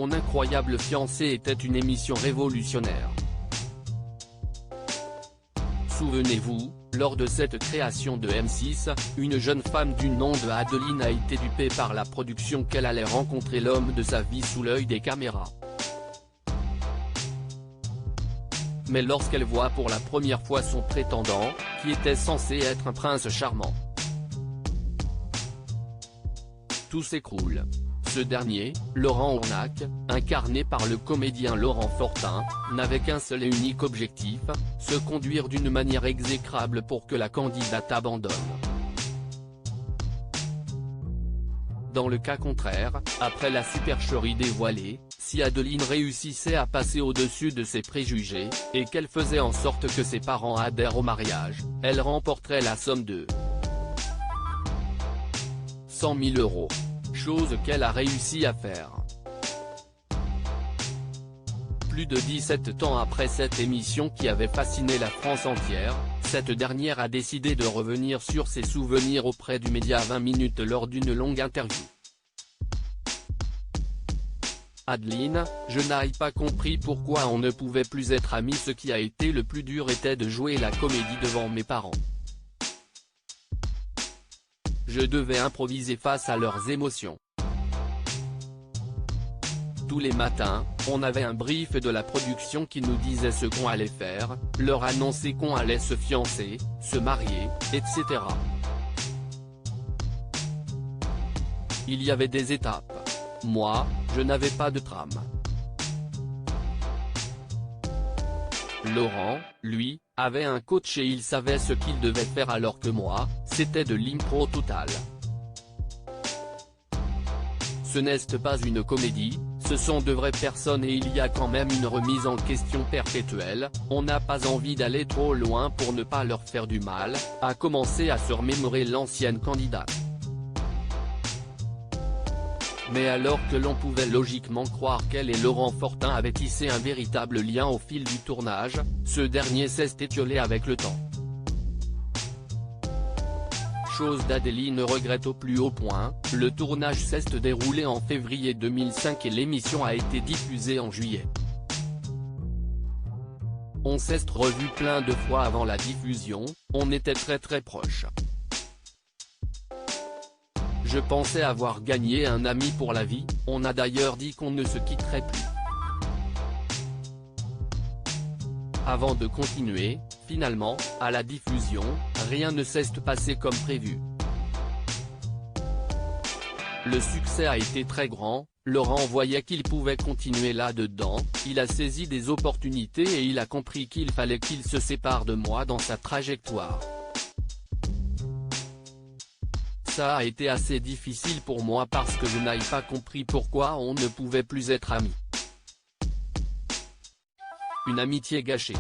Mon incroyable fiancé était une émission révolutionnaire. Souvenez-vous, lors de cette création de M6, une jeune femme du nom de Adeline a été dupée par la production qu'elle allait rencontrer l'homme de sa vie sous l'œil des caméras. Mais lorsqu'elle voit pour la première fois son prétendant, qui était censé être un prince charmant, tout s'écroule. Ce dernier, Laurent Ornac, incarné par le comédien Laurent Fortin, n'avait qu'un seul et unique objectif, se conduire d'une manière exécrable pour que la candidate abandonne. Dans le cas contraire, après la supercherie dévoilée, si Adeline réussissait à passer au-dessus de ses préjugés, et qu'elle faisait en sorte que ses parents adhèrent au mariage, elle remporterait la somme de 100 000 €. Chose qu'elle a réussi à faire. Plus de 17 ans après cette émission qui avait fasciné la France entière, cette dernière a décidé de revenir sur ses souvenirs auprès du média 20 minutes lors d'une longue interview. Adeline, je n'ai pas compris pourquoi on ne pouvait plus être amis. Ce qui a été le plus dur était de jouer la comédie devant mes parents. Je devais improviser face à leurs émotions. Tous les matins, on avait un brief de la production qui nous disait ce qu'on allait faire, leur annoncer qu'on allait se fiancer, se marier, etc. Il y avait des étapes. Moi, je n'avais pas de trame. Laurent, lui, avait un coach et il savait ce qu'il devait faire alors que moi, c'était de l'impro total. Ce n'est pas une comédie, ce sont de vraies personnes et il y a quand même une remise en question perpétuelle, on n'a pas envie d'aller trop loin pour ne pas leur faire du mal, à commencer à se remémorer l'ancienne candidate. Mais alors que l'on pouvait logiquement croire qu'elle et Laurent Fortin avaient tissé un véritable lien au fil du tournage, ce dernier s'est étiolé avec le temps. Chose d'Adeline regrette au plus haut point, le tournage s'est déroulé en février 2005 et l'émission a été diffusée en juillet. On s'est revu plein de fois avant la diffusion, on était très proches. Je pensais avoir gagné un ami pour la vie, on a d'ailleurs dit qu'on ne se quitterait plus. Avant de continuer, finalement, à la diffusion, rien ne s'est passé comme prévu. Le succès a été très grand, Laurent voyait qu'il pouvait continuer là-dedans, il a saisi des opportunités et il a compris qu'il fallait qu'il se sépare de moi dans sa trajectoire. Ça a été assez difficile pour moi parce que je n'ai pas compris pourquoi on ne pouvait plus être amis. Une amitié gâchée.